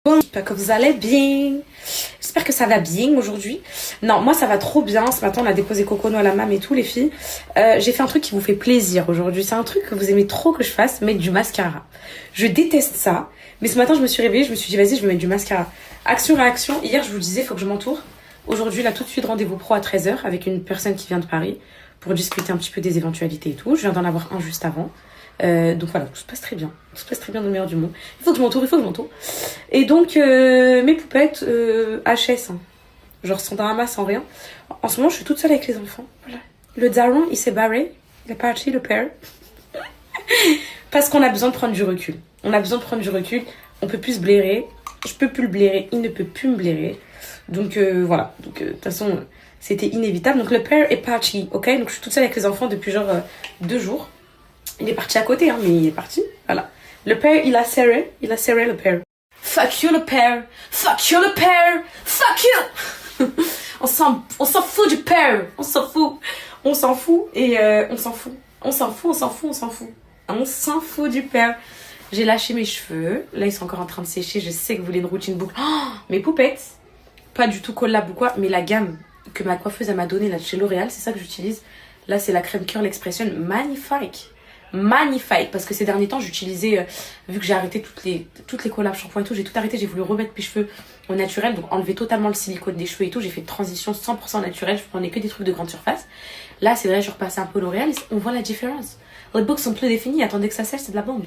Bon, j'espère que vous allez bien. J'espère que ça va bien aujourd'hui. Non, moi ça va trop bien. Ce matin on a déposé Cocono à la mam et tout les filles. J'ai fait un truc qui vous fait plaisir aujourd'hui. C'est un truc que vous aimez trop que je fasse, mettre du mascara. Je déteste ça. Mais ce matin je me suis réveillée, je me suis dit vas-y je vais mettre du mascara. Action-réaction, hier je vous disais faut que je m'entoure. Aujourd'hui là tout de suite rendez-vous pro à 13h avec une personne qui vient de Paris pour discuter un petit peu des éventualités et tout. Je viens d'en avoir un juste avant. Donc voilà, tout se passe très bien. Tout se passe très bien dans le meilleur du monde. Il faut que je m'entoure. Et donc, mes poupettes, HS, hein. Genre sans drama, sans rien. En ce moment, je suis toute seule avec les enfants. Voilà. Le daron, il s'est barré. Il est parti, le père. Parce qu'on a besoin de prendre du recul. On peut plus se blairer. Je peux plus le blairer. Il ne peut plus me blairer. Donc, voilà. Donc, de toute façon, c'était inévitable. Donc, le père est parti, ok? Donc, je suis toute seule avec les enfants depuis genre 2 jours. Il est parti à côté, hein, mais il est parti. Voilà. Le père, il a serré le père. Fuck you, le père. Fuck you, le père. Fuck you. on s'en fout du père. On s'en fout. Et on s'en fout. On s'en fout du père. J'ai lâché mes cheveux. Là, ils sont encore en train de sécher. Je sais que vous voulez une routine boucle. Oh, mes poupettes. Pas du tout collab ou quoi, mais la gamme que ma coiffeuse elle m'a donnée là de chez L'Oréal, c'est ça que j'utilise. Là, c'est la crème Curl Expression. Magnifique, parce que ces derniers temps j'utilisais vu que j'ai arrêté toutes les collabs shampoing et tout, j'ai tout arrêté, j'ai voulu remettre mes cheveux au naturel, donc enlever totalement le silicone des cheveux et tout. J'ai fait une transition 100% naturelle, je prenais que des trucs de grande surface. Là c'est vrai, je repassais un peu L'Oréal, on voit la différence, les boucles sont plus définies, attendez que ça sèche, c'est de la bombe.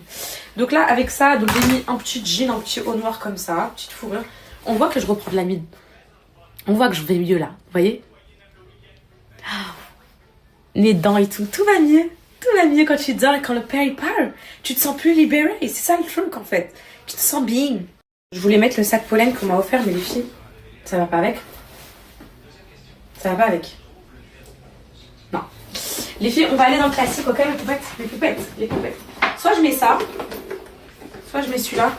Donc là avec ça, donc j'ai mis un petit jean, un petit haut noir comme ça, petite fourrure. On voit que je reprends de la mine, on voit que je vais mieux là, vous voyez, les dents et tout va mieux. Tout va mieux quand tu dors et quand le père il parle. Tu te sens plus libérée. Et c'est ça le truc en fait. Tu te sens bien. Je voulais mettre le sac pollen qu'on m'a offert, mais les filles, ça va pas avec. Non. Les filles, on va aller dans le classique, ok, les poupettes. Soit je mets ça, soit je mets celui-là.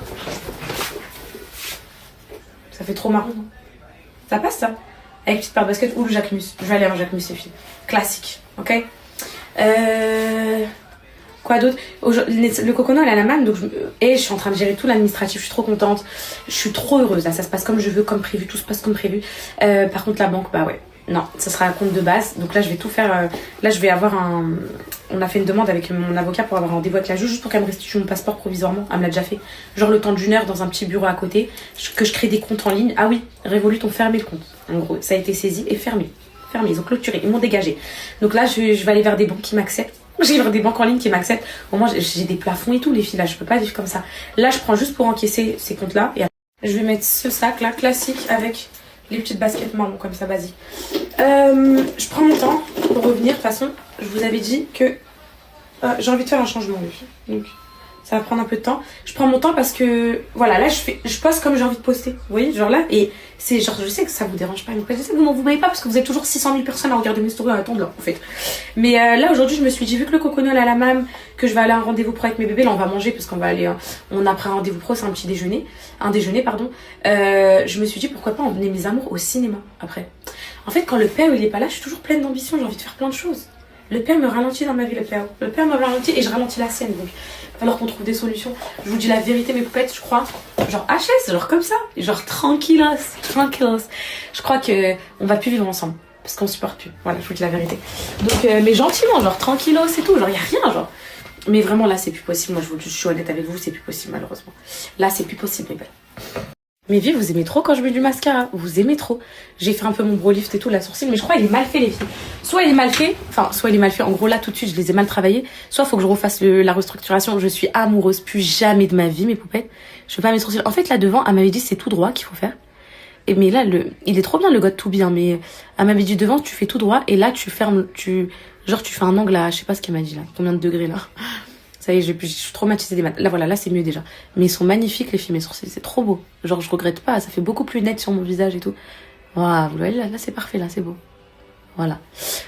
Ça fait trop marron. Non, ça passe ça. Avec petite paire de basket ou le Jacquemus. Je vais aller en Jacquemus les filles. Classique, ok. Quoi d'autre? Le Cocono elle a la mam, donc je suis en train de gérer tout l'administratif, je suis trop contente, je suis trop heureuse là, ça se passe comme je veux, comme prévu, tout se passe comme prévu. Par contre la banque, bah ouais, non, ça sera un compte de base, donc là je vais tout faire, là je vais avoir on a fait une demande avec mon avocat pour avoir un rendez-vous avec la juge juste pour qu'elle me restitue mon passeport provisoirement. Elle me l'a déjà fait, genre le temps d'1 heure dans un petit bureau à côté, que je crée des comptes en ligne. Ah oui, Revolut ont fermé le compte, en gros ça a été saisi et fermé, ils ont clôturé, ils m'ont dégagé. Donc là je vais aller vers des banques qui m'acceptent. J'ai vers des banques en ligne qui m'acceptent. Au moins j'ai des plafonds et tout les filles, là je peux pas vivre comme ça. Là je prends juste pour encaisser ces comptes là et je vais mettre ce sac là classique avec les petites baskets marron comme ça basique. Je prends mon temps pour revenir. De toute façon je vous avais dit que j'ai envie de faire un changement les filles. Donc ça va prendre un peu de temps. Je prends mon temps parce que voilà, là je poste comme j'ai envie de poster. Vous voyez, genre là, et c'est genre, je sais que ça vous dérange pas, je sais que vous m'en voulez pas parce que vous êtes toujours 600 000 personnes à regarder mes stories en attendant en fait. Mais là aujourd'hui je me suis dit, vu que le Cocono à la mam, que je vais aller à un rendez-vous pro avec mes bébés, là on va manger parce qu'on va aller, on a pris un rendez-vous pro, c'est un déjeuner pardon. Je me suis dit pourquoi pas emmener mes amours au cinéma après. En fait quand le père il est pas là, je suis toujours pleine d'ambition, j'ai envie de faire plein de choses. Le père me ralentit dans ma vie, le père me ralentit et je ralentis la scène. Donc, il va falloir qu'on trouve des solutions. Je vous dis la vérité, mes poupettes, je crois. Genre HS, genre comme ça. Genre tranquillos. Je crois que on va plus vivre ensemble. Parce qu'on supporte plus. Voilà, je vous dis la vérité. Donc, mais gentiment, genre tranquillos et tout. Genre, y a rien, genre. Mais vraiment, là, c'est plus possible. Moi, je suis honnête avec vous, c'est plus possible, malheureusement. Là, c'est plus possible, mes belles. Mais vieux, vous aimez trop quand je mets du mascara. Vous aimez trop. J'ai fait un peu mon brow lift et tout, la sourcil, mais je crois qu'il est mal fait, les filles. Soit il est mal fait. En gros, là, tout de suite, je les ai mal travaillés. Soit faut que je refasse la restructuration. Je suis amoureuse. Plus jamais de ma vie, mes poupettes. Je veux pas mes sourcils. En fait, là, devant, elle m'avait dit c'est tout droit qu'il faut faire. Mais là, il est trop bien, le God to Be, hein, mais elle m'avait dit devant, tu fais tout droit. Et là, tu fermes, tu fais un angle à, je sais pas ce qu'elle m'a dit, là. Combien de degrés, là. Ça y est, je suis traumatisée des maths. Là, voilà, là, c'est mieux déjà. Mais ils sont magnifiques, les filles, mes sourcils. C'est trop beau. Genre, je regrette pas. Ça fait beaucoup plus net sur mon visage et tout. Waouh, vous voyez, là, c'est parfait, là, c'est beau. Voilà.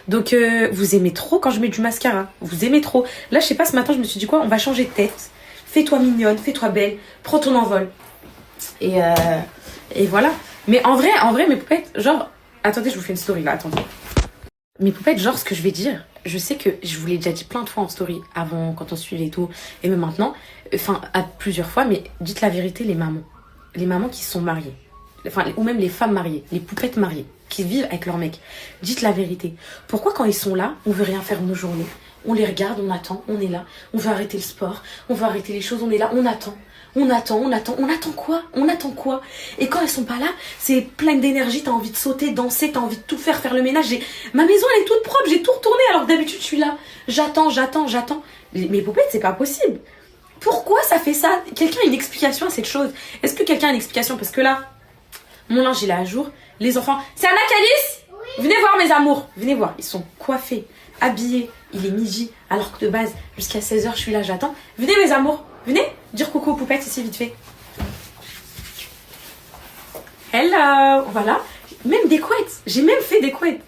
Donc, vous aimez trop quand je mets du mascara. Vous aimez trop. Là, je sais pas, ce matin, je me suis dit quoi? On va changer de tête. Fais-toi mignonne, fais-toi belle. Prends ton envol. Et voilà. Mais en vrai, mes poupettes, genre... Attendez, je vous fais une story, là, attendez. Mes poupettes, genre, ce que je vais dire, je sais que je vous l'ai déjà dit plein de fois en story, avant, quand on suivait et tout, et même maintenant, enfin, à plusieurs fois, mais dites la vérité, les mamans. les mamans qui se sont mariées, enfin, ou même les femmes mariées, les poupettes mariées, qui vivent avec leur mec, dites la vérité. Pourquoi quand ils sont là, on veut rien faire de nos journées? On les regarde, on attend, on est là. On veut arrêter le sport, on veut arrêter les choses, on est là, on attend. On attend quoi? On attend quoi? Et quand elles sont pas là, c'est plein d'énergie, t'as envie de sauter, danser, t'as envie de tout faire, faire le ménage. Ma maison elle est toute propre, j'ai tout retourné alors que d'habitude je suis là. J'attends. Mes poupettes, c'est pas possible. Pourquoi ça fait ça? Quelqu'un a une explication à cette chose? Est-ce que quelqu'un a une explication? Parce que là, mon linge il est à jour. Les enfants, c'est Anna Calice? Oui. Venez voir mes amours, venez voir. Ils sont coiffés, habillés. Il est midi, alors que de base, jusqu'à 16h, je suis là, j'attends. Venez mes amours, venez dire coucou aux poupettes ici vite fait. Hello, voilà. Même des couettes, j'ai même fait des couettes.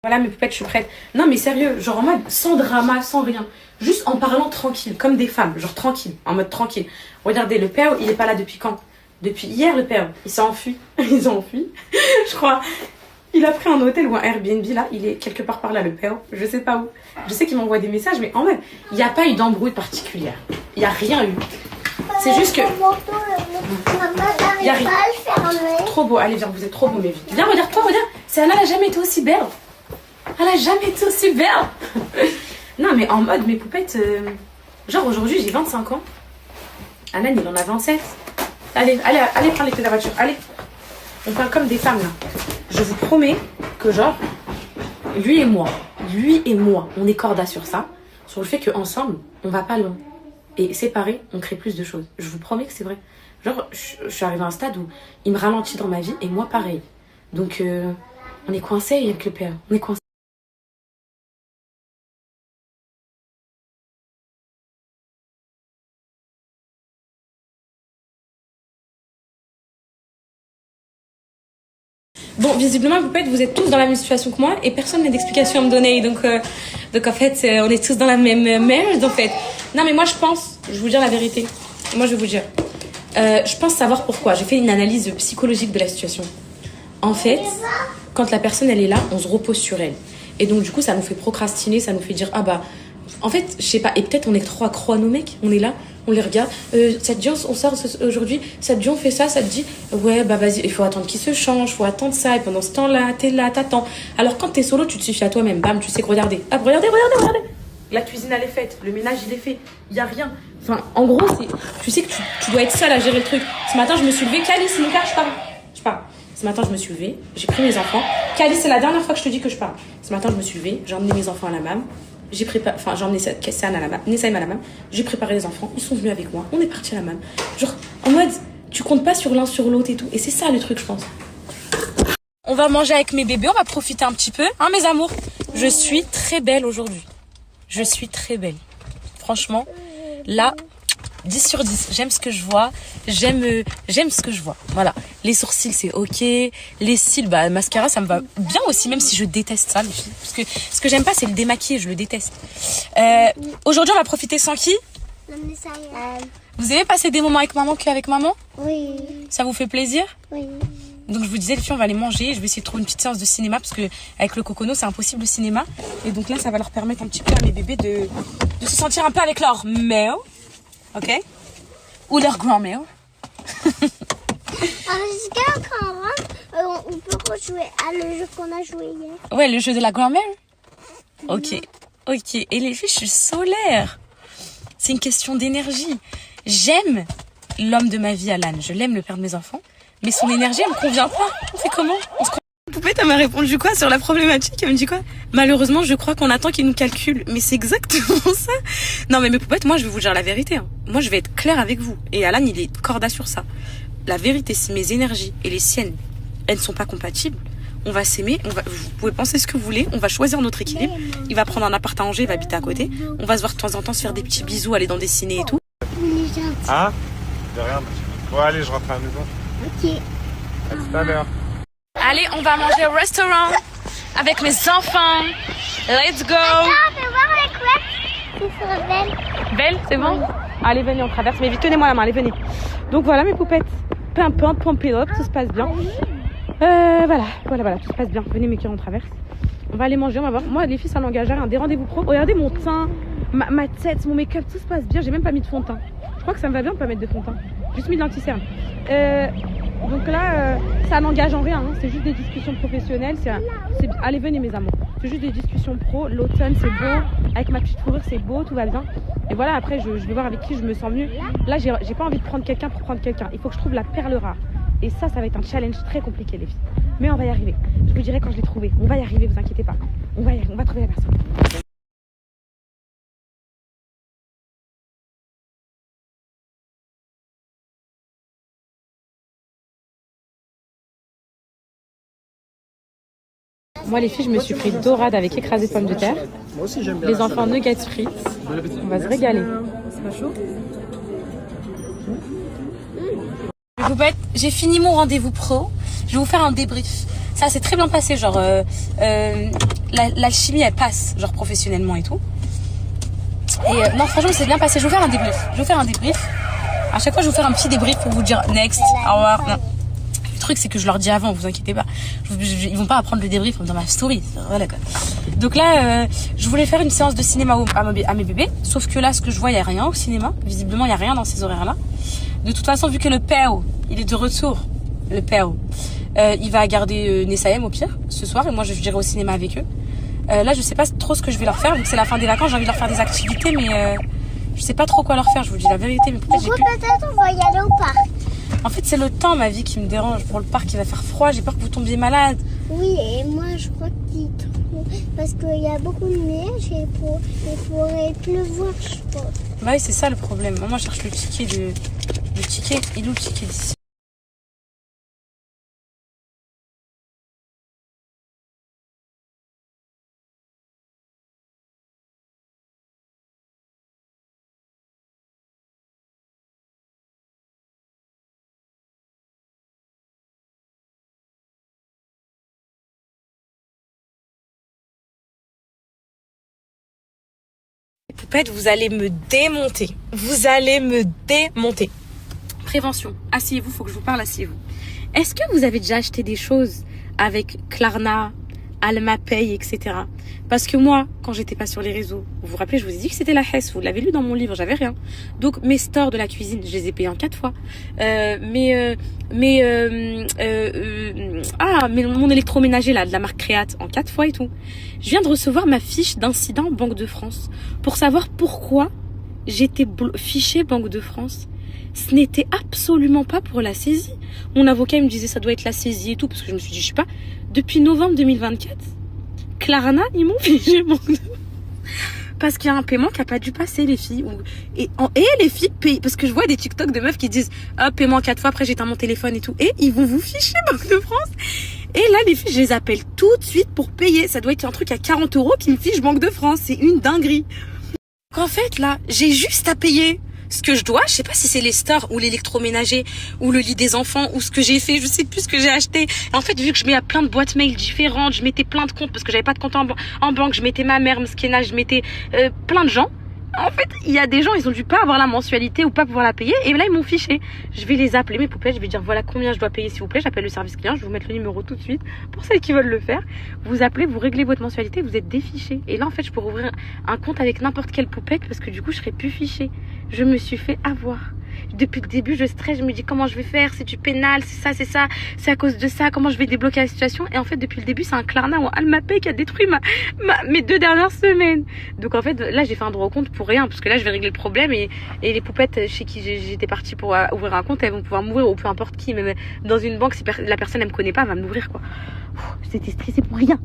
Voilà mes poupettes, je suis prête. Non mais sérieux, genre en mode sans drama, sans rien. Juste en parlant tranquille, comme des femmes, genre tranquille, en mode tranquille. Regardez, le père, il est pas là depuis quand? Depuis hier le père, il s'est enfui. Ils s'est enfui, je crois. Il a pris un hôtel ou un Airbnb là, il est quelque part par là le père, je sais pas où. Je sais qu'il m'envoie des messages, mais en mode, il n'y a pas eu d'embrouille particulière. Il n'y a rien eu. C'est juste que... Il y a rien. Trop beau, allez viens, vous êtes trop beau mes vies. Viens, regarde-toi, regarde. C'est Anna, elle a jamais été aussi belle. Elle a jamais été aussi belle. Non mais en mode, mes poupettes... Genre aujourd'hui j'ai 25 ans. Anna, il en a 27. Allez prendre les clés de la voiture, allez. On parle comme des femmes là. Je vous promets que genre, lui et moi, on est corda sur ça, sur le fait qu'ensemble, on va pas loin. Et séparés, on crée plus de choses. Je vous promets que c'est vrai. Genre, je suis arrivée à un stade où il me ralentit dans ma vie et moi pareil. Donc, on est coincés avec le père. On est coincés. Bon, visiblement, vous êtes tous dans la même situation que moi et personne n'a d'explication à me donner. Donc en fait, on est tous dans la même merde en fait. Non, mais moi, je vais vous dire la vérité. Moi, je vais vous dire. Je pense savoir pourquoi. J'ai fait une analyse psychologique de la situation. En fait, quand la personne, elle est là, on se repose sur elle. Et donc, du coup, ça nous fait procrastiner, ça nous fait dire, ah bah, en fait, je sais pas, et peut-être on est trop accro à nos mecs, on est là, on les regarde, ça te dit on sort aujourd'hui, ça te dit on fait ça, ça te dit ouais bah vas-y, il faut attendre qu'il se change, faut attendre ça, et pendant ce temps-là, t'es là, t'attends. Alors quand t'es solo, tu te suffis à toi-même, bam, tu sais que regardez, hop, regardez. La cuisine elle est faite, le ménage il est fait, il y a rien. Enfin, en gros, tu sais que tu dois être seule à gérer le truc. Ce matin, je me suis levée, Calice, mon père, je pars. Ce matin, je me suis levée, j'ai pris mes enfants. Calice, c'est la dernière fois que je te dis que je pars. Ce matin, je me suis levée, j'ai emmené mes enfants à la mam. J'ai emmené Kessan à la mam, Nessaim à la mam. J'ai préparé les enfants, ils sont venus avec moi. On est parti à la mam. Genre, en mode, tu comptes pas sur l'un sur l'autre et tout. Et c'est ça le truc, je pense. On va manger avec mes bébés, on va profiter un petit peu. Hein, mes amours? Je suis très belle aujourd'hui. Je suis très belle. Franchement, là, 10 sur 10. J'aime ce que je vois. J'aime ce que je vois. Voilà. Les sourcils, c'est ok. Les cils, bah, mascara, ça me va bien aussi, même si je déteste ça. Parce que ce que j'aime pas, c'est le démaquiller. Je le déteste. Aujourd'hui, on va profiter sans qui? Vous avez passé des moments avec maman qu'avec maman? Oui. Ça vous fait plaisir? Oui. Donc je vous disais, les filles, on va aller manger. Je vais essayer de trouver une petite séance de cinéma parce que avec le cocono, c'est impossible le cinéma. Et donc là, ça va leur permettre un petit peu à mes bébés de se sentir un peu avec leur mère. Ok? Ou leur grand-mère. Est-ce qu'on rentre, on peut rejouer à le jeu qu'on a joué hier? Ouais, le jeu de la grand-mère. Ok. Et les filles, je suis solaire. C'est une question d'énergie. J'aime l'homme de ma vie, Alan. Je l'aime, le père de mes enfants. Mais son énergie, elle me convient pas. On fait comment? Poupette, elle m'a répondu quoi sur la problématique? Elle me dit quoi? Malheureusement, je crois qu'on attend qu'il nous calcule. Mais c'est exactement ça. Non, mais mes poupettes, moi, je vais vous dire la vérité. Hein. Moi, je vais être claire avec vous. Et Alan, il est corda sur ça. La vérité, si mes énergies et les siennes, elles ne sont pas compatibles, on va s'aimer. Vous pouvez penser ce que vous voulez. On va choisir notre équilibre. Il va prendre un appart à Angers, il va habiter à côté. On va se voir de temps en temps, se faire des petits bisous, aller dans des ciné et tout. Ah, de rien. Bon, allez, je rentre à la maison. Ok. À tout à l'heure. Allez, on va manger au restaurant avec mes enfants. Let's go. Fais voir les couettes. C'est sur belle. Belle, c'est bon? Allez, venez, on traverse. Mais vite, tenez-moi la main, allez, venez. Donc voilà mes poupettes. Pimpante, pump it up, tout se passe bien. Voilà, tout se passe bien. Venez mes cœurs, on traverse. On va aller manger, on va voir. Moi, les filles, ça n'engage à rien. Des rendez-vous pro. Regardez mon teint, ma tête, mon make-up, tout se passe bien. J'ai même pas mis de fond de teint. Je crois que ça me va bien de pas mettre de fond de teint. Juste mis de l'anti-cerne. Donc là, ça n'engage en rien, hein. C'est juste des discussions professionnelles. Allez, venez mes amours. C'est juste des discussions pro. L'automne, c'est beau. Avec ma petite fourrure, c'est beau, tout va bien. Et voilà, après, je vais voir avec qui je me sens mieux. Là, j'ai pas envie de prendre quelqu'un pour prendre quelqu'un. Il faut que je trouve la perle rare. Et ça va être un challenge très compliqué, les filles. Mais on va y arriver. Je vous dirai quand je l'ai trouvé. On va y arriver, vous inquiétez pas. On va trouver la personne. Moi les filles, je me suis pris dorade avec écrasé de pommes de terre. Moi aussi j'aime bien. Les enfants nuggets frites. On va se régaler. C'est pas chaud? Poupette, j'ai fini mon rendez-vous pro. Je vais vous faire un débrief. Ça s'est très bien passé, genre l'alchimie elle passe, genre professionnellement et tout. Et non franchement c'est bien passé. Je vais vous faire un débrief. À chaque fois je vais vous faire un petit débrief pour vous dire next, au revoir. Non. Le truc c'est que je leur dis avant, vous inquiétez pas. Ils vont pas apprendre le débrief dans ma story. Voilà quoi. Donc là je voulais faire une séance de cinéma à mes bébés. Sauf que là ce que je vois, il n'y a rien au cinéma. Visiblement il n'y a rien dans ces horaires là. De toute façon vu que le père il est de retour, le père il va garder Nessaem au pire ce soir et moi je dirai au cinéma avec eux. Là je sais pas trop ce que je vais leur faire vu que c'est la fin des vacances. J'ai envie de leur faire des activités mais je sais pas trop quoi leur faire, je vous dis la vérité. Mais Peut-être on va y aller au parc. En fait c'est le temps ma vie qui me dérange. Pour le parc il va faire froid, j'ai peur que vous tombiez malade. Oui, et moi je crois qu'il trouve parce qu'il y a beaucoup de neige et il pourrait pleuvoir, je pense. Bah oui c'est ça le problème. Moi je cherche le ticket le ticket. Il est où le ticket d'ici? Poupette, vous allez me démonter. Vous allez me démonter. Prévention. Asseyez-vous, faut que je vous parle, asseyez-vous. Est-ce que vous avez déjà acheté des choses avec Klarna, Almapay, etc. Parce que moi, quand j'étais pas sur les réseaux, vous vous rappelez, je vous ai dit que c'était la Hesse, vous l'avez lu dans mon livre, j'avais rien. Donc mes stores de la cuisine, je les ai payés en 4 fois. Mais mon électroménager là, de la marque Créate, en 4 fois et tout. Je viens de recevoir ma fiche d'incident Banque de France pour savoir pourquoi j'étais fichée Banque de France. Ce n'était absolument pas pour la saisie. Mon avocat il me disait ça doit être la saisie et tout parce que je me suis dit je sais pas. Depuis novembre 2024, Klarna ils m'ont fiché Banque de parce qu'il y a un paiement qui a pas dû passer les filles et les filles payent parce que je vois des TikTok de meufs qui disent paiement 4 fois après j'éteins mon téléphone et tout et ils vont vous ficher Banque de France. Et là les filles je les appelle tout de suite pour payer. Ça doit être un truc à 40 € qui me fiche Banque de France. C'est une dinguerie. En fait là j'ai juste à payer ce que je dois, je sais pas si c'est les stores ou l'électroménager ou le lit des enfants ou ce que j'ai fait, je sais plus ce que j'ai acheté. Et en fait, vu que je mets à plein de boîtes mail différentes, je mettais plein de comptes parce que j'avais pas de compte en banque, je mettais ma mère, Mskena, je mettais plein de gens. En fait, il y a des gens, ils ont dû pas avoir la mensualité ou pas pouvoir la payer et là ils m'ont fiché. Je vais les appeler mes poupettes, je vais dire voilà combien je dois payer s'il vous plaît, j'appelle le service client, je vais vous mettre le numéro tout de suite pour celles qui veulent le faire. Vous appelez, vous réglez votre mensualité, vous êtes défiché. Et là en fait, je pourrais ouvrir un compte avec n'importe quelle poupette parce que du coup, je serais plus fichée. Je me suis fait avoir. Depuis le début, je stresse, je me dis comment je vais faire, c'est du pénal, c'est ça, c'est à cause de ça, comment je vais débloquer la situation. Et en fait, depuis le début, c'est un Klarna ou un Almapay qui a détruit mes 2 dernières semaines. Donc en fait, là, j'ai fait un droit au compte pour rien, parce que là, je vais régler le problème et les poupettes chez qui j'étais partie pour ouvrir un compte, elles vont pouvoir m'ouvrir ou peu importe qui, même dans une banque, si la personne, elle me connaît pas, elle va m'ouvrir quoi. C'était stressé pour rien.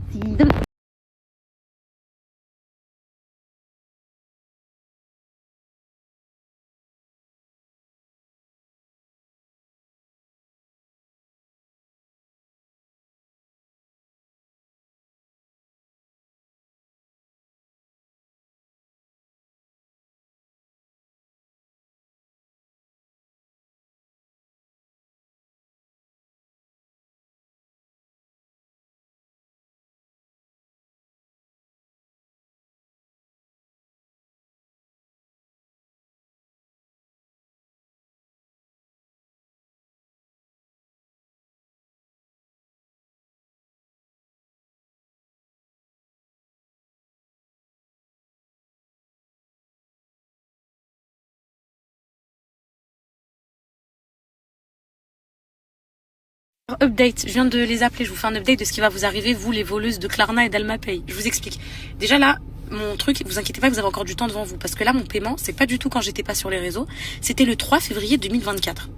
Update, je viens de les appeler, je vous fais un update de ce qui va vous arriver, vous les voleuses de Klarna et d'Almapay. Je vous explique. Déjà là, mon truc, vous inquiétez pas, vous avez encore du temps devant vous, parce que là mon paiement, c'est pas du tout quand j'étais pas sur les réseaux, c'était le 3 février 2024.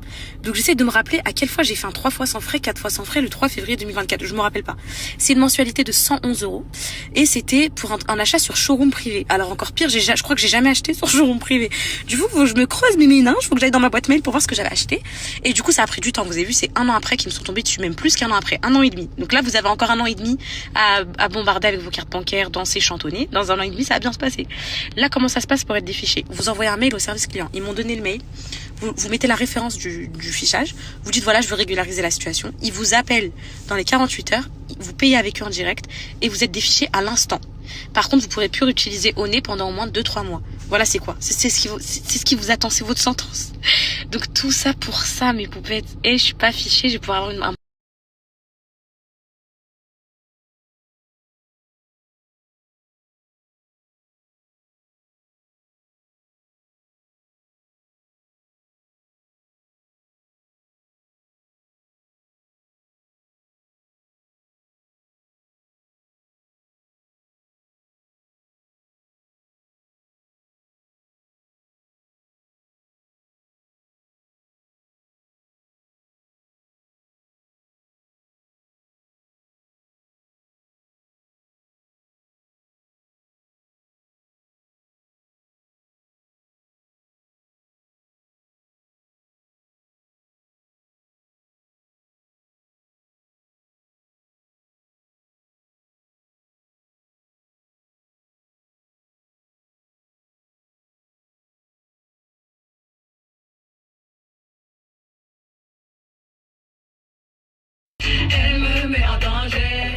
Donc j'essaie de me rappeler à quelle fois j'ai fait un 3 fois sans frais, 4 fois sans frais le 3 février 2024, je me rappelle pas. C'est une mensualité de 111 € et c'était pour un achat sur showroom privé. Alors encore pire, je crois que j'ai jamais acheté sur showroom privé. Du coup, je me creuse mes mines, il faut que j'aille dans ma boîte mail pour voir ce que j'avais acheté. Et du coup, ça a pris du temps. Vous avez vu, c'est 1 an après qu'ils me sont tombés dessus, même plus qu'1 an après, 1 an et demi. Donc là, vous avez encore 1 an et demi à bombarder avec vos cartes bancaires, danser, chantonner. Dans 1 an et demi, ça va bien se passer. Là, comment ça se passe pour être défiché? Vous envoyez un mail au service client. Ils m'ont donné le mail. Vous mettez la référence du fichage. Vous dites, voilà, je veux régulariser la situation. Ils vous appellent dans les 48 heures. Vous payez avec eux en direct et vous êtes défiché à l'instant. Par contre, vous pourrez plus réutiliser au nez pendant au moins 2-3 mois. Voilà, c'est quoi? C'est ce qui vous attend, c'est votre sentence. Donc tout ça pour ça, mes poupettes. Et je suis pas fichée, je vais pouvoir avoir un... Elle me met en danger,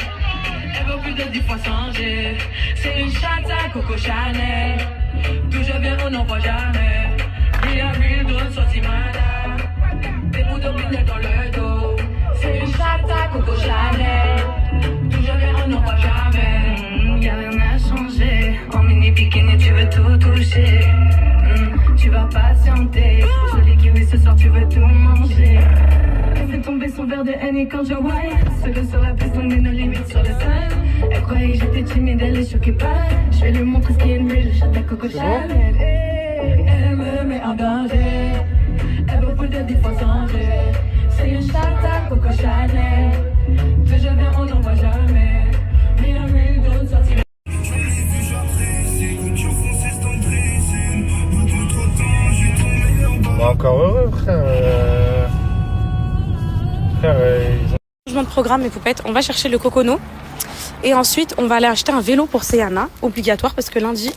elle vaut plus de 10 fois changer. C'est une chatte à Coco Chanel, d'où je viens on n'en voit jamais. Il y a 1000 d'autres sorties malades, des bouts de billets dans le dos. C'est une chatte à Coco Chanel, d'où je viens on n'en voit jamais. Y'a rien à changer, en mini bikini tu veux tout toucher. Tu vas patienter, joli kiwi ce soir tu veux tout manger. Fait tomber son verre de Henny quand je whine. Seul sur la piste, on est nos limites sur le sol. Elle croyait que j'étais timide, elle est choquée pas. Je vais lui montrer ce qui est une ville, je chante à Coco Chanel. Elle me met en danger, elle veut plus de 10 fois changer. C'est une chatte à Coco Chanel, que je viens, on n'en voit jamais. Mais la mille d'autres sorties. Encore heureux, frère. Changement de programme, mes poupettes. On va chercher le cocono. Et ensuite, on va aller acheter un vélo pour Céana, obligatoire, parce que lundi,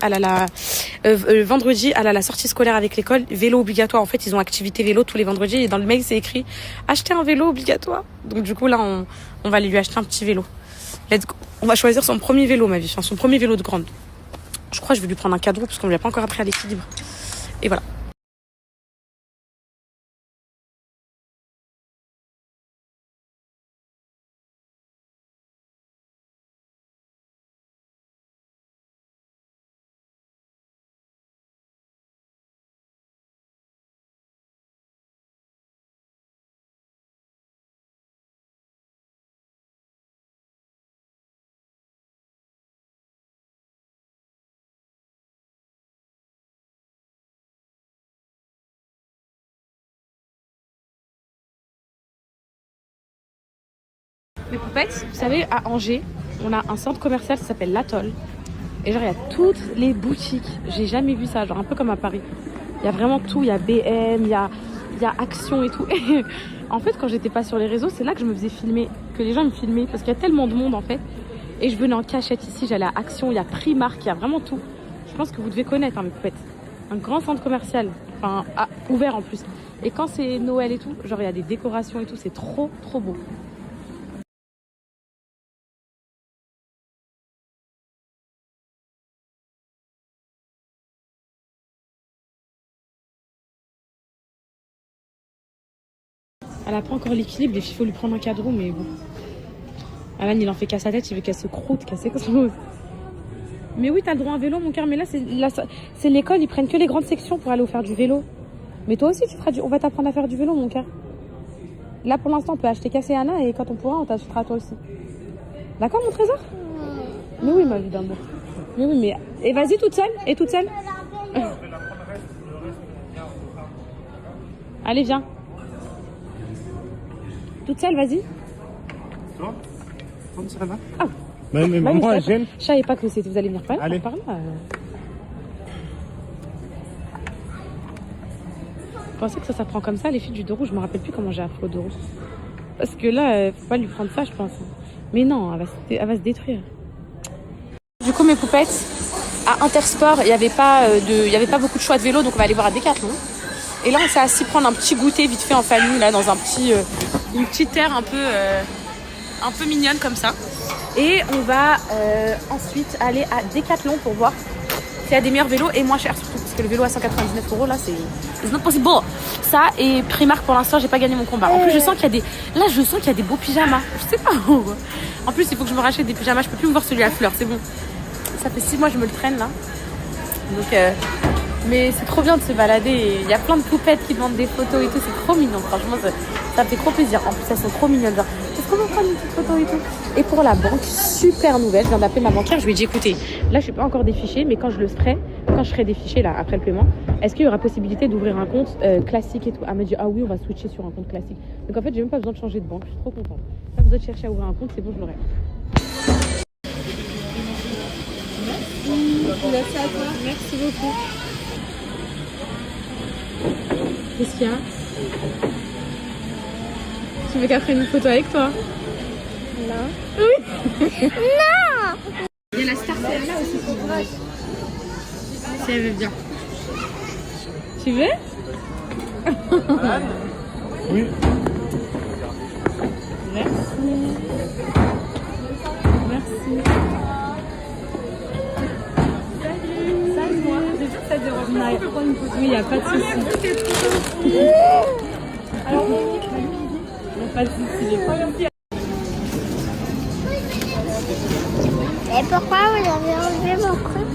vendredi, elle a la sortie scolaire avec l'école. Vélo obligatoire. En fait, ils ont activité vélo tous les vendredis. Et dans le mail, c'est écrit acheter un vélo obligatoire. Donc, du coup, là, on va aller lui acheter un petit vélo. Let's go. On va choisir son premier vélo, ma vie. Enfin, son premier vélo de grande. Je crois que je vais lui prendre un cadeau, parce qu'on lui a pas encore appris à l'équilibre. Et voilà. Mes poupettes, vous savez, à Angers, on a un centre commercial qui s'appelle l'Atoll. Et genre, il y a toutes les boutiques. J'ai jamais vu ça, genre un peu comme à Paris. Il y a vraiment tout, il y a BM, il y a Action et tout. Et en fait, quand j'étais pas sur les réseaux, c'est là que je me faisais filmer, que les gens me filmaient. Parce qu'il y a tellement de monde en fait. Et je venais en cachette ici, j'allais à Action, il y a Primark, il y a vraiment tout. Je pense que vous devez connaître, hein, mes poupettes. Un grand centre commercial, enfin ouvert en plus. Et quand c'est Noël et tout, genre il y a des décorations et tout, c'est trop trop beau. Elle a pas encore l'équilibre, il faut lui prendre un cadre, mais bon. Alan, il en fait qu'à sa tête, il veut qu'elle se croûte, qu'elle s'explose. Mais oui, t'as le droit à un vélo, mon cœur, mais là, c'est l'école, ils prennent que les grandes sections pour aller faire du vélo. Mais toi aussi, tu feras on va t'apprendre à faire du vélo, mon cœur. Là, pour l'instant, on peut acheter Casséana et quand on pourra, on t'achètera toi aussi. D'accord, mon trésor? Mais oui, ma vie d'amour. Mais oui, mais... Et vas-y, toute seule. Et toute seule. Allez, viens. Toute seule, vas-y. Toi? Ça va? Ah. Mais Bah oui, moi, j'aime. je savais pas que vous allez venir par là. Allez. Par là. Je pensais que ça prend comme ça, les filles du dos rouge. Je me rappelle plus comment j'ai appris au dos rouge. Parce que là, faut pas lui prendre ça, je pense. Mais non, elle va se détruire. Du coup, mes poupettes, à Intersport, il n'y avait pas beaucoup de choix de vélo, donc on va aller voir à Decathlon. Et là, on s'est assis prendre un petit goûter vite fait en famille, là, dans une petite terre un peu mignonne comme ça. Et on va ensuite aller à Decathlon pour voir s'il y a des meilleurs vélos et moins chers surtout. Parce que le vélo à 199 €, là, c'est it's not possible. Ça et Primark, pour l'instant, j'ai pas gagné mon combat. En plus, je sens qu'il y a des beaux pyjamas. Je sais pas où. En plus, il faut que je me rachète des pyjamas. Je peux plus me voir celui à fleurs, c'est bon. Ça fait 6 mois que je me le traîne, là. Donc, mais c'est trop bien de se balader. Il y a plein de poupettes qui demandent des photos et tout. C'est trop mignon. Franchement, ça fait trop plaisir. En plus, elles sont trop mignonnes. Genre, est-ce qu'on va prendre une petite photo et tout? Et pour la banque, super nouvelle. Je viens d'appeler ma banquière. Je lui ai dit, écoutez, là, je suis pas encore défichée, mais quand je serai défichée, là, après le paiement, est-ce qu'il y aura possibilité d'ouvrir un compte classique et tout? Elle m'a dit, ah oui, on va switcher sur un compte classique. Donc, en fait, j'ai même pas besoin de changer de banque. Je suis trop contente. Pas besoin de chercher à ouvrir un compte, c'est bon, je l'aurai. Merci à toi. Merci beaucoup. Qu'est-ce qu'il y a? Tu veux qu'elle prenne une photo avec toi? Non. Oui. Non. Il y a la star là aussi pour moi. Si elle veut bien. Tu veux? Oui. Merci. Merci. Salut moi. J'ai dit que ça dérange pas. On peut prendre une photo. Oui, il n'y a pas de souci. Alors, pas de souci. Et pourquoi vous avez enlevé mon truc?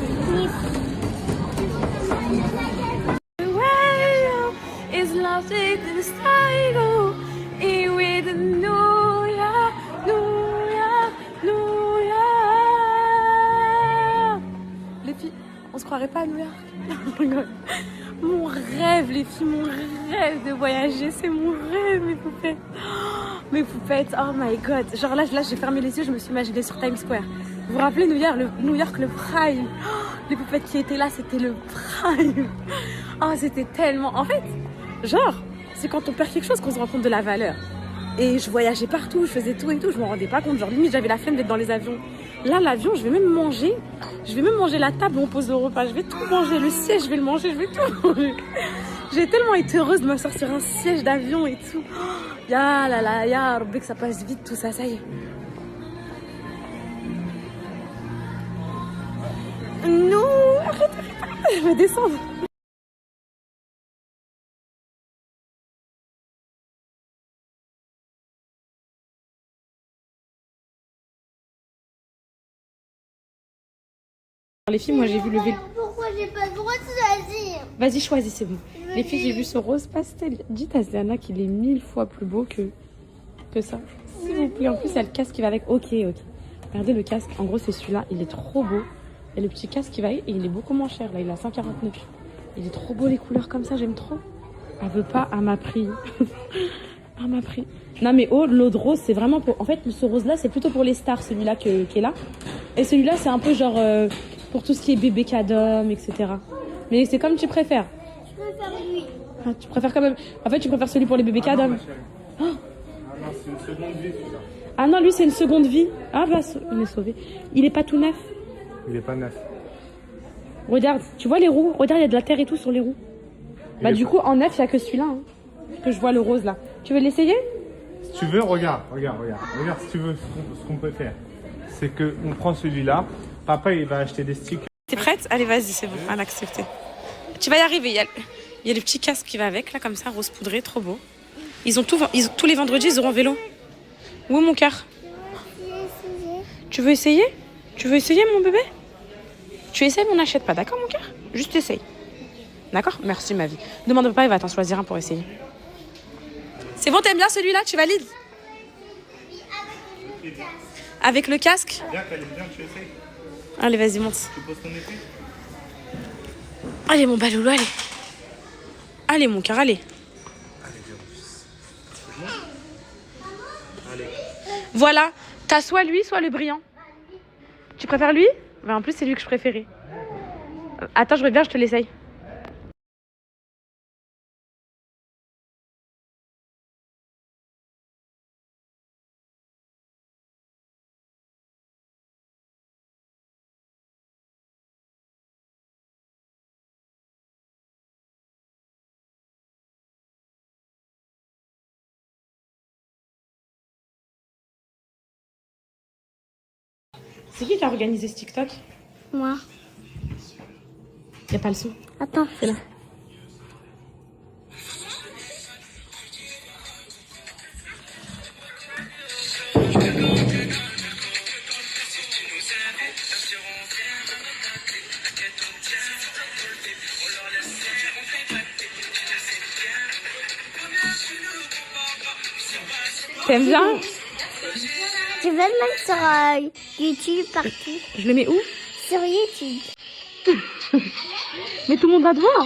Is lost in the sky, go, and with the New York, New York, New York. Les filles, on se croirait pas à New York. Mon rêve, les filles, mon rêve de voyager, c'est mon rêve, mes poupettes. Mes poupettes, oh my god. Genre là j'ai fermé les yeux, je me suis imaginée sur Times Square. Vous vous rappelez New York, le prime. Les poupettes qui étaient là, c'était le prime. Oh, c'était tellement... En fait, genre, c'est quand on perd quelque chose qu'on se rend compte de la valeur. Et je voyageais partout, je faisais tout et tout, je me rendais pas compte. Genre, limite, j'avais la flemme d'être dans les avions. Là, l'avion, je vais même manger la table où on pose le repas. Je vais tout manger, le siège, je vais le manger, je vais tout manger. J'ai tellement été heureuse de m'asseoir sur un siège d'avion et tout. Ya là là, ya Rabbi, que ça passe vite tout ça, ça y est. Non, arrête, je vais descendre. Les filles, moi j'ai vu le vélo. Pourquoi j'ai pas le droit de choisir? Vas-y, choisis, c'est bon. Les filles, j'ai vu ce rose pastel. Dites à Zéana qu'il est 1000 fois plus beau que ça. S'il vous plaît. En plus, il y a le casque qui va avec. Ok. Regardez le casque. En gros, c'est celui-là. Il est trop beau. Et le petit casque qui va avec. Et il est beaucoup moins cher. Là, il est à 149. Il est trop beau, les couleurs comme ça. J'aime trop. Elle veut pas. Elle m'a pris. Elle m'a pris. Non, mais l'eau de rose, c'est vraiment pour... En fait, ce rose-là, c'est plutôt pour les stars, celui-là qui est là. Et celui-là, c'est un peu genre... pour tout ce qui est bébé cadom, etc. Mais c'est comme tu préfères. Je préfère lui. Ah, tu préfères quand même. En fait, tu préfères celui pour les bébés cadom. Ah non, c'est une seconde vie, celui-là. Ah non, lui, c'est une seconde vie. Ah bah, on est sauvé. Il est pas tout neuf. Il est pas neuf. Regarde, tu vois les roues? Regarde, il y a de la terre et tout sur les roues. Bah, du coup, en neuf, il n'y a que celui-là. Hein, que je vois le rose là. Tu veux l'essayer? Si tu veux, regarde si tu veux ce qu'on peut faire. C'est qu'on prend celui-là. Papa, il va acheter des sticks. T'es prête? Allez, vas-y, c'est bon, à l'accepter. Tu vas y arriver. Il y a le petit casque qui va avec, là, comme ça, rose poudré, trop beau. Tous les vendredis, ils auront un vélo. Où est mon cœur? Tu veux essayer? Tu veux essayer, mon bébé? Tu essayes, mais on n'achète pas, d'accord, mon cœur? Juste essaye. D'accord? Merci, ma vie. Demande pas, il va t'en choisir un pour essayer. C'est bon, t'aimes bien celui-là? Tu valides? Avec le casque? Bien qu'elle est bien, tu essayes. Allez, vas-y, monte. Tu poses ton épée. Allez, mon baloulou, allez. Allez, mon cœur, allez. Allez. Voilà, t'as soit lui, soit le brillant. Tu préfères lui? Bah, en plus, c'est lui que je préférais. Attends, je reviens, je te l'essaye. C'est qui a organisé ce TikTok? Moi. Y'a pas le son. Attends. C'est là. T'aimes bien? Tu veux le mettre sur YouTube partout? Je le mets où? Sur YouTube. Mais tout le monde va te voir.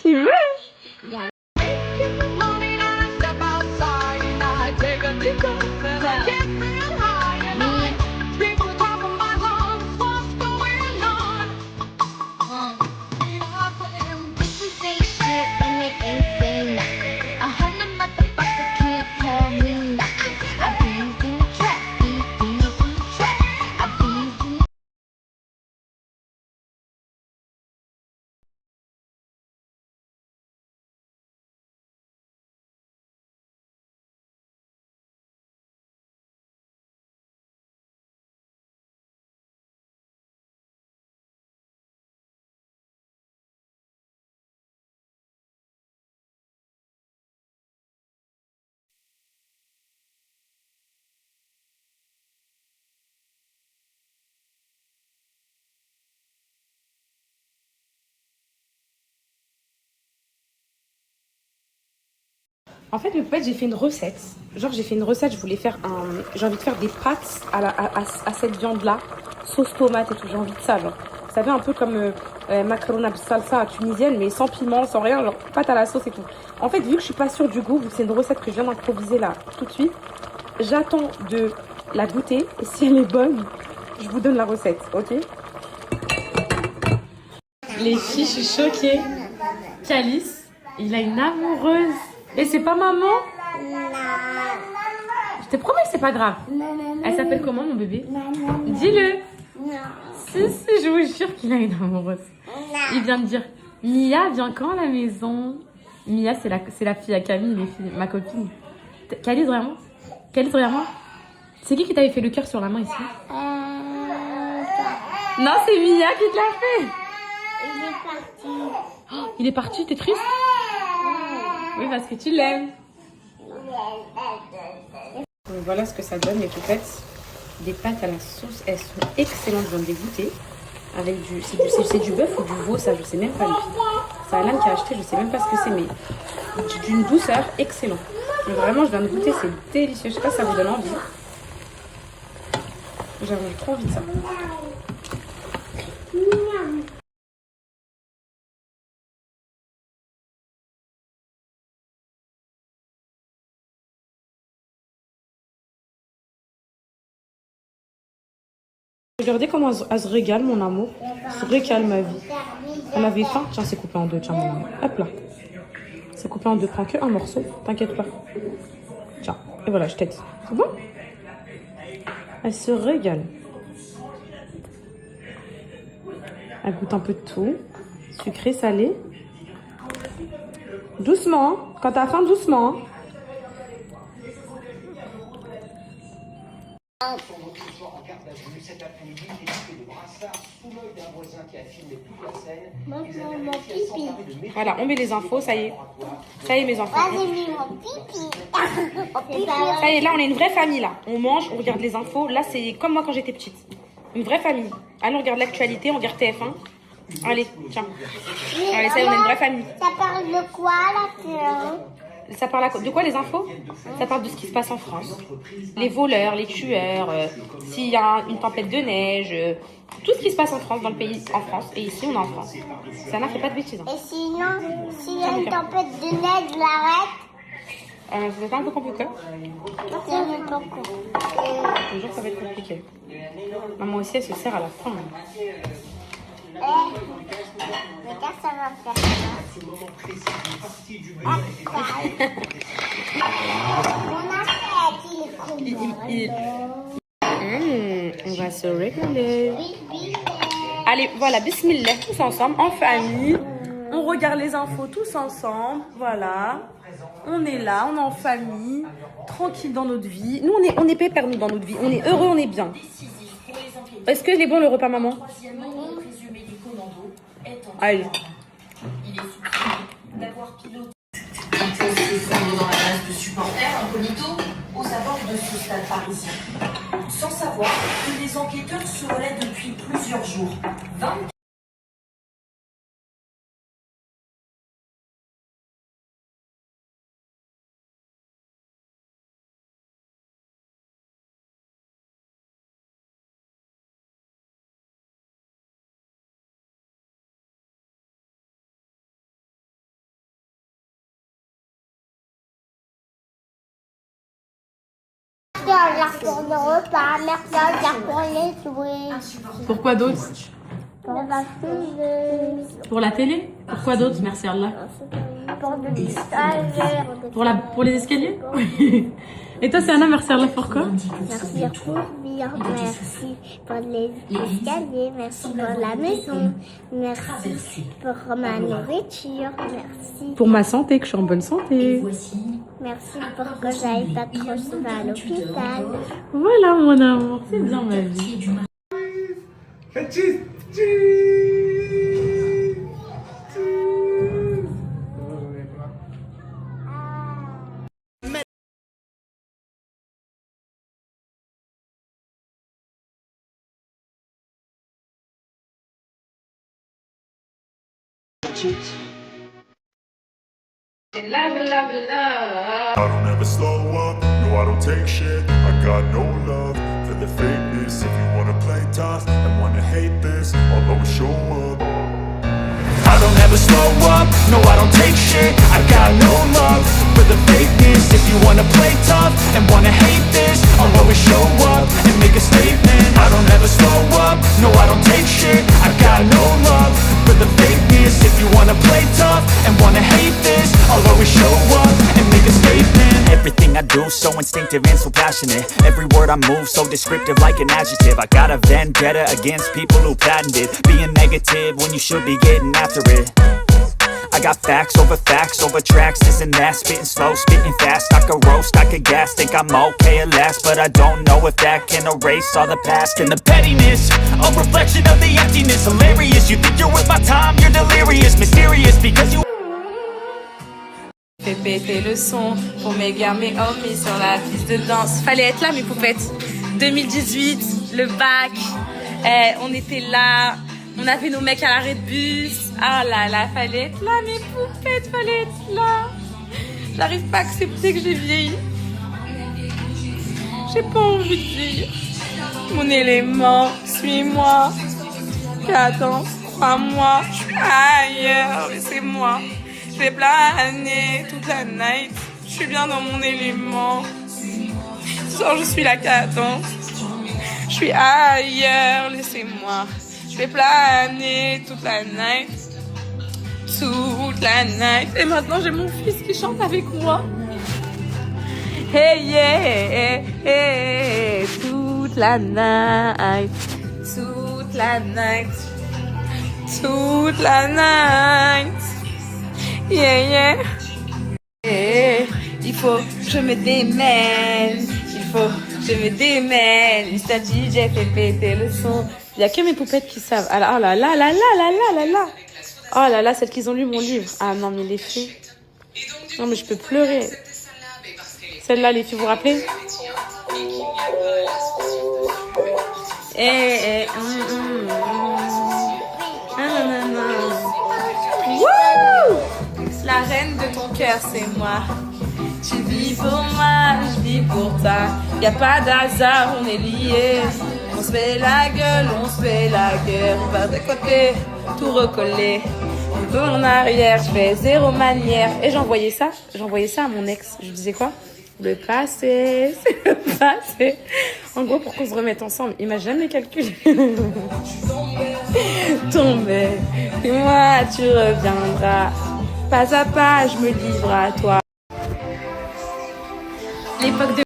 Tu veux? En fait, le poète, j'ai fait une recette. Genre, j'ai fait une recette, je voulais faire un... J'ai envie de faire des pâtes à cette viande-là. Sauce tomate et tout, j'ai envie de ça, genre. Vous savez, un peu comme macarona salsa tunisienne, mais sans piment, sans rien, genre pâte à la sauce et tout. En fait, vu que je suis pas sûre du goût, vu que c'est une recette que je viens d'improviser là, tout de suite, j'attends de la goûter. Et si elle est bonne, je vous donne la recette, ok? Les filles, je suis choquée. Calice, il a une amoureuse. Et c'est pas maman? Je te promets que c'est pas grave. Elle s'appelle comment, mon bébé? Dis-le. Si, je vous jure qu'il a une amoureuse. Il vient de dire, Mia, viens quand à la maison? Mia, c'est la fille à Camille, ma copine. Calice, vraiment? Calice, vraiment? C'est qui t'avait fait le cœur sur la main ici? Non, c'est Mia qui te l'a fait. Il est parti. Oh, il est parti, t'es triste? Oui, parce que tu l'aimes. Donc voilà ce que ça donne, les poupettes. Des pâtes à la sauce, elles sont excellentes, je viens de les goûter. Avec c'est du bœuf ou du veau, ça je sais même pas. C'est Alan qui a acheté, je sais même pas ce que c'est, mais d'une douceur excellente. Mais vraiment, je viens de goûter, c'est délicieux. Je sais pas si ça vous donne envie. J'avais trop envie de ça. Regardez comment elle se régale, mon amour. Se régale, ma vie. On avait faim. Tiens, c'est coupé en deux. Tiens, mon amour. Hop là. C'est coupé en deux. Prends que un morceau. T'inquiète pas. Tiens. Et voilà, je t'aide. C'est bon? Elle se régale. Elle goûte un peu de tout. Sucré, salé. Doucement. Hein. Quand t'as faim, doucement. Hein. Voilà, on met les infos, ça y est. Ça y est, mes enfants. Ah, j'ai mis mon pipi. Ça y est, là, on est une vraie famille, là. On mange, on regarde les infos. Là, c'est comme moi quand j'étais petite. Une vraie famille. Allez, on regarde l'actualité, on regarde TF1. Allez, tiens. Allez, ça y est, on est une vraie famille. Ça parle de quoi, là? Ça parle de quoi les infos? Ça parle de ce qui se passe en France. Les voleurs, les tueurs, s'il y a une tempête de neige, tout ce qui se passe en France, dans le pays, en France. Et ici, on est en France. Sana fait pas de bêtises. Hein. Et sinon, s'il y a une tempête de neige, je l'arrête. Ça va un peu compliqué. C'est un peu compliqué. Je te jure que ça va être compliqué. Maman aussi, elle se serre à la fin. Regarde, ça va faire ça. Mon affaire, il est On va se régaler. Oui. Allez, voilà, bismillah, tous ensemble, en famille. On regarde les infos tous ensemble. Voilà. On est là, on est en famille, tranquille dans notre vie. Nous, on est pépère, nous, dans notre vie. On est heureux, on est bien. Est-ce que est bon le repas, maman? Allez. Dans la base de supporters incognito aux abords de ce stade parisien. Sans savoir que les enquêteurs se relaient depuis plusieurs jours. 20... Pour le repas, merci pour les jouets. Pourquoi d'autres? Pour la télé. Pour la télé? Pourquoi d'autres? Merci Allah. Pour les stagiaires. Pour les escaliers? Et toi, c'est Anna, merci Allah, pourquoi? Merci pour bien, merci pour les escaliers, merci pour la maison, merci pour ma nourriture, merci. Pour ma santé, que je suis en bonne santé. Merci pour que j'aille pas trop souvent à l'hôpital. Voilà, mon amour, c'est bien ma vie. I don't ever slow up, no I don't take shit. I got no love for the fakeness. If you wanna play tough and wanna hate this, I'll always show up. I don't ever slow up, no I don't take shit. I got no love for the fakeness. If you wanna play tough and wanna hate this, I'll always show up and make a statement. I don't ever slow up, no I don't take shit. I got no love for the fakeness. If you wanna play tough and wanna hate this, I'll always show up and make a statement. Everything I do so instinctive and so passionate. Every word I move so descriptive like an adjective. I got a vendetta against people who patented being negative when you should be getting after it. I got facts over tracks, this and that. Spitting slow, spitting fast, I could roast, I could gas. Think I'm okay at last, but I don't know if that can erase all the past. And the pettiness, a reflection of the emptiness. Hilarious, you think you're worth my time, you're delirious. Mysterious, because you Fais péter le son pour mes gars, mes homies sur la piste de danse. Fallait être là, mes poupettes. 2018, le bac, on était là, on avait nos mecs à l'arrêt de bus. Ah là là, fallait être là, mes poupettes, fallait être là. J'arrive pas à accepter que j'ai vieilli. J'ai pas envie de vieillir. Mon élément, suis-moi. Cadence, crois-moi, je suis ailleurs, laissez-moi. Je vais planer toute la night. Je suis bien dans mon élément. Ce soir, je suis la cadence. Je suis ailleurs, laissez-moi. Je vais planer toute la night. Toute la night. Et maintenant, j'ai mon fils qui chante avec moi. Hey, yeah, hey, toute la night. Toute la night. Toute la night. Yeah, yeah. Yeah. Il faut que je me démène. Il faut que je me démène. Mr. DJ fait péter le son. Il n'y a que mes poupettes qui savent. Ah là, oh là là là là là là là là. Oh là là, celles qui ont lu mon livre. Ah non, mais les filles. Non, mais je peux pleurer. Celle-là, les filles, vous vous rappelez? Eh, Wouh! La reine de ton cœur, c'est moi. Tu vis pour moi, je vis pour toi. Y a pas d'hasard, on est liés. On se fait la gueule, on se fait la guerre. On va de côté, tout recoller. Un peu en arrière, je fais zéro manière. Et j'envoyais ça à mon ex. Je lui disais quoi? Le passé, c'est le passé. En gros, pour qu'on se remette ensemble, il m'a jamais calculé. Tombé, et moi tu reviendras. Pas à pas, je me livre à toi. L'époque de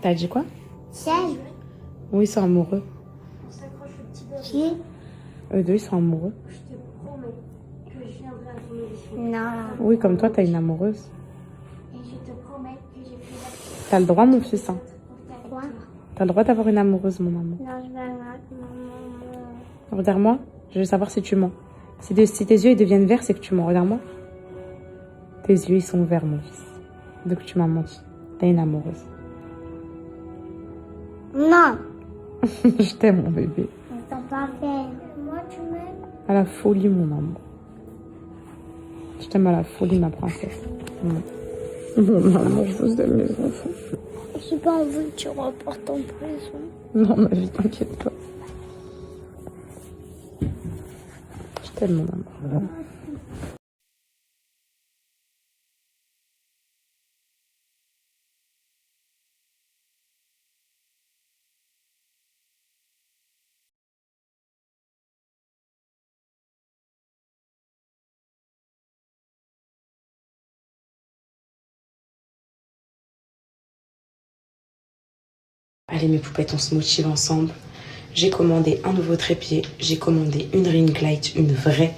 T'as dit quoi? Celle Oui, ils sont amoureux. qui? Eux deux, ils sont amoureux. Non. Oui, comme toi, t'as une amoureuse. Et je te promets que je ferai T'as le droit, mon fils. Hein. quoi? T'as le droit d'avoir une amoureuse, mon amour. Non, je vais avec maman. Regarde-moi, je veux savoir si tu mens. Si tes yeux ils deviennent verts, c'est que tu mens. Regarde-moi. Tes yeux, ils sont verts, mon fils. Donc tu m'as menti. T'as une amoureuse. Non. Je t'aime, mon bébé. On t'a pas fait. Moi, tu m'aimes? À la folie, mon amour. Je t'aime à la folie, ma princesse. Mon amour, je vous aime, mes enfants. J'ai pas envie que tu reportes en prison. Non, ma vie, t'inquiète pas. Je t'aime, mon amour. Allez mes poupettes, on se motive ensemble. J'ai commandé un nouveau trépied, j'ai commandé une ring light, une vraie,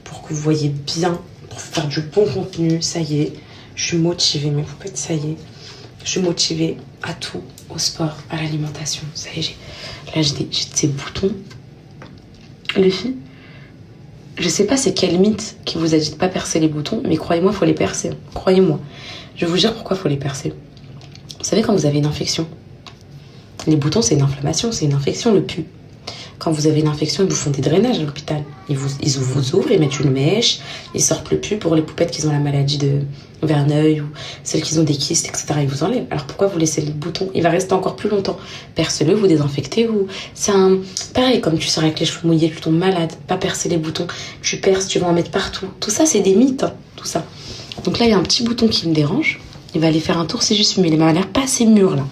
pour que vous voyez bien, pour faire du bon contenu. Ça y est, je suis motivée mes poupettes, ça y est. Je suis motivée à tout, au sport, à l'alimentation. Ça y est, là j'ai ces boutons. Les filles, je sais pas c'est quel mythe qui vous a dit de pas percer les boutons, mais croyez-moi, il faut les percer. Croyez-moi. Je vais vous dire pourquoi il faut les percer. Vous savez quand vous avez une infection, les boutons, c'est une inflammation, c'est une infection, le pus. Quand vous avez une infection, ils vous font des drainages à l'hôpital. Ils vous ouvrent, ils mettent une mèche, ils sortent le pus pour les poupettes qui ont la maladie de Verneuil ou celles qui ont des kystes, etc. Ils vous enlèvent. Alors pourquoi vous laissez le bouton? Il va rester encore plus longtemps. Percez-le, vous désinfectez. C'est pareil, comme tu sors avec les cheveux mouillés, tu tombes malade. Pas percer les boutons. Tu perces, tu vas en mettre partout. Tout ça, c'est des mythes, hein, tout ça. Donc là, il y a un petit bouton qui me dérange. Il va aller faire un tour, c'est juste, mais il m'a l'air pas assez mûr là.